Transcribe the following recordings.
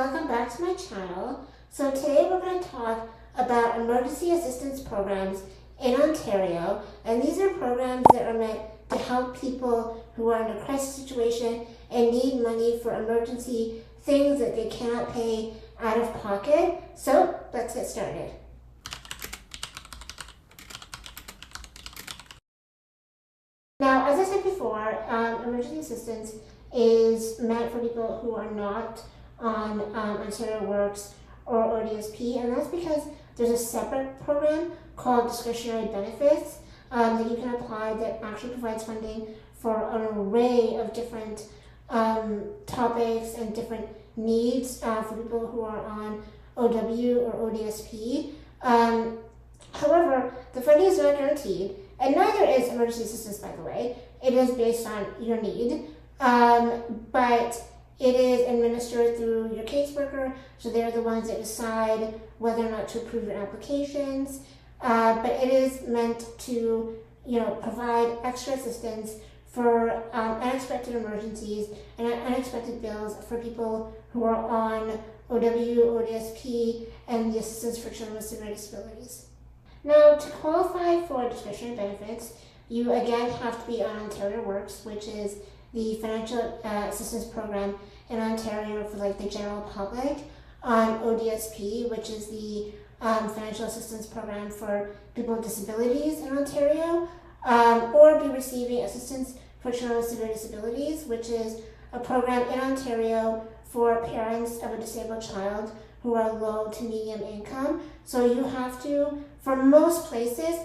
welcome back to my channel. So today we're going to talk about emergency assistance programs in Ontario, and these are programs that are meant to help people who are in a crisis situation and need money for emergency things that they cannot pay out of pocket. So let's get started. Now, as I said before, emergency assistance is meant for people who are not on Ontario Works or ODSP, and that's because there's a separate program called Discretionary Benefits that you can apply that actually provides funding for an array of different topics and different needs for people who are on OW or ODSP. However, the funding is not guaranteed, and neither is emergency assistance, by the way. It is based on your need, but it is administered through your caseworker, so they're the ones that decide whether or not to approve your applications. But it is meant to, provide extra assistance for unexpected emergencies and unexpected bills for people who are on OW, ODSP, and the Assistance for Children with Severe Disabilities. Now, to qualify for discretionary benefits, you again have to be on Ontario Works, which is the financial assistance program in Ontario for the general public, on ODSP, which is the financial assistance program for people with disabilities in Ontario, or be receiving assistance for children with severe disabilities, which is a program in Ontario for parents of a disabled child who are low to medium income. So you have to, for most places,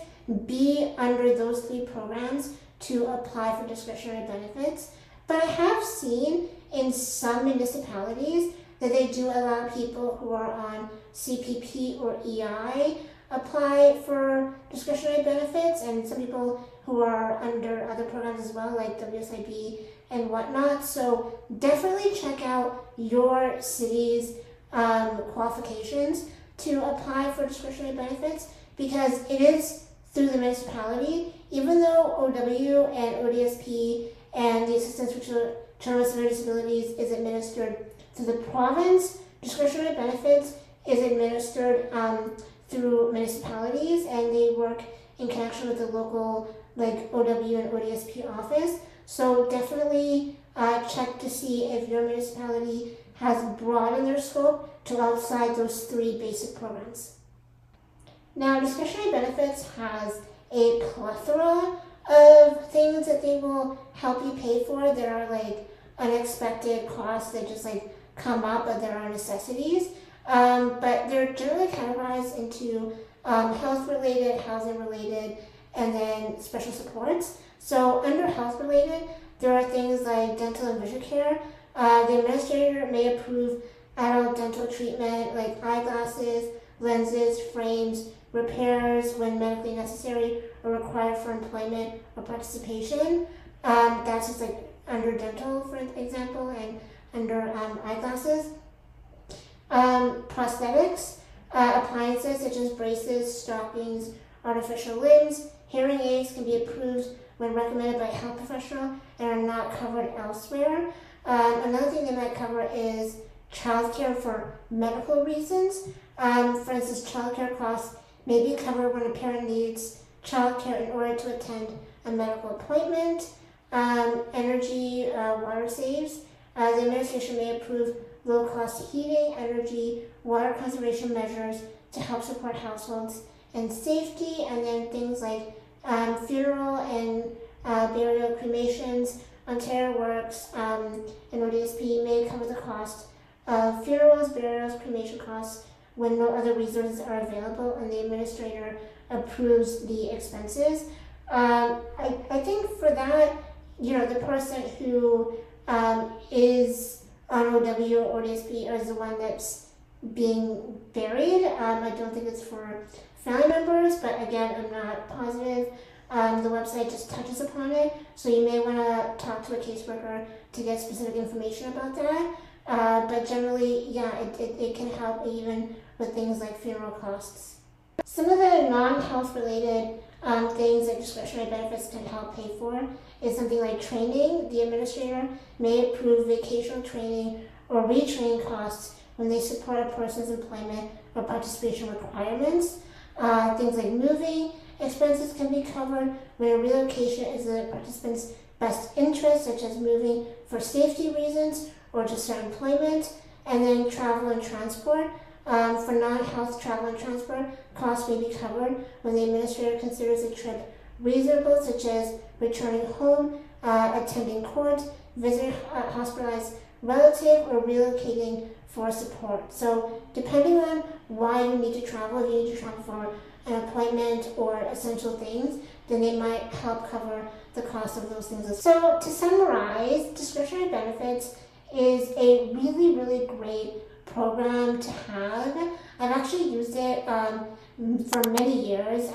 be under those three programs to apply for discretionary benefits. But I have seen in some municipalities that they do allow people who are on CPP or EI apply for discretionary benefits, and some people who are under other programs as well, like WSIB and whatnot. So definitely check out your city's qualifications to apply for discretionary benefits, because it is through the municipality. Even though OW and ODSP and the Assistance for Children with Severe Disabilities is administered through the province, discretionary benefits is administered through municipalities, and they work in connection with the local OW and ODSP office. So definitely check to see if your municipality has broadened their scope to outside those three basic programs. Now, discretionary benefits has a plethora of things that they will help you pay for. There are unexpected costs that just come up, but there are necessities. But they're generally categorized into health-related, housing-related, and then special supports. So under health-related, there are things like dental and vision care. The administrator may approve adult dental treatment like eyeglasses, lenses, frames, repairs when medically necessary or required for employment or participation. That's just under dental, for example, and under eyeglasses. Prosthetics, appliances such as braces, stockings, artificial limbs, hearing aids can be approved when recommended by a health professional and are not covered elsewhere. Another thing they might cover is childcare for medical reasons. For instance, childcare costs may be covered when a parent needs childcare in order to attend a medical appointment. Energy, water saves. The administration may approve low-cost heating, energy, water conservation measures to help support households and safety. And then things like funeral and burial cremations. Ontario Works and ODSP may cover the cost of funerals, burials, cremation costs when no other resources are available and the administrator approves the expenses. I think for that, the person who is on OW or ODSP is the one that's being buried. I don't think it's for family members, but again, I'm not positive. The website just touches upon it, so you may want to talk to a caseworker to get specific information about that. But generally, yeah, it can help even with things like funeral costs. Some of the non-health related things that discretionary benefits can help pay for is something like training. The administrator may approve vocational training or retraining costs when they support a person's employment or participation requirements. Things like moving expenses can be covered when a relocation is in the participant's best interest, such as moving for safety reasons or to start employment. And then travel and transport. For non-health travel and transport, costs may be covered when the administrator considers a trip reasonable, such as returning home, attending court, visiting a hospitalized relative, or relocating for support. So depending on why you need to travel, if you need to travel for an appointment or essential things, then they might help cover the cost of those things. So to summarize, discretionary benefits is a really, really great program to have. I've actually used it for many years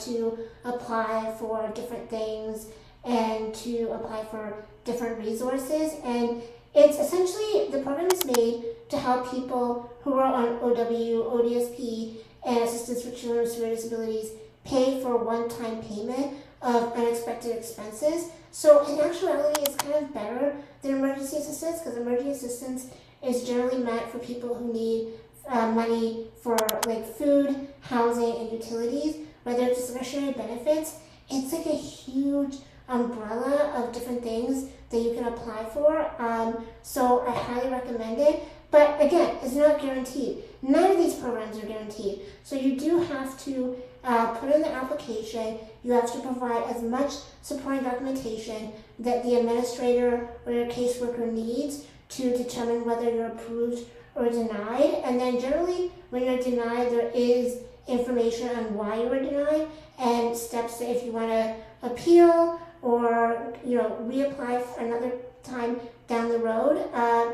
to apply for different things and to apply for different resources. And it's essentially, the program is made to help people who are on OW, ODSP, and Assistance for Children with Severe Disabilities pay for one-time payment of unexpected expenses. So in actuality, it's kind of better than emergency assistance, because emergency assistance is generally meant for people who need money for like food, housing, and utilities. Whether it's discretionary benefits, it's like a huge umbrella of different things that you can apply for. So I highly recommend it. But again, it's not guaranteed. None of these programs are guaranteed. So you do have to put in the application. You have to provide as much supporting documentation that the administrator or your caseworker needs to determine whether you're approved or denied. And then generally, when you're denied, there is information on why you were denied and steps that if you want to appeal or reapply for another time down the road.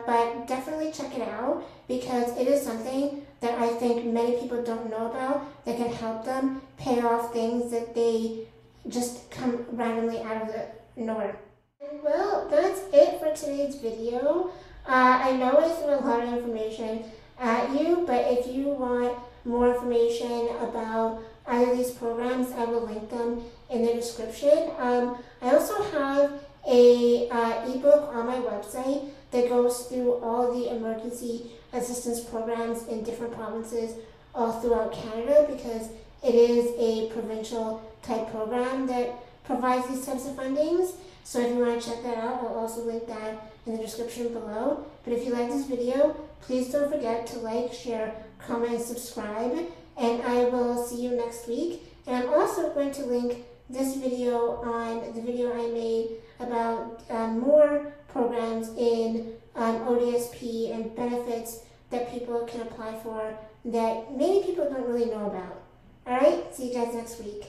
But definitely check it out, because it is something that I think many people don't know about that can help them pay off things that they just come randomly out of the nowhere. Well, that's it for today's video. I know I threw a lot of information at you, but if you want more information about either of these programs, I will link them in the description. I also have a ebook on my website that goes through all the emergency assistance programs in different provinces all throughout Canada, because it is a provincial type program that provides these types of fundings. So if you want to check that out, I'll also link that in the description below. But if you like this video, please don't forget to like, share, comment, and subscribe. And I will see you next week. And I'm also going to link this video on the video I made about more programs in ODSP and benefits that people can apply for that many people don't really know about. Alright, see you guys next week.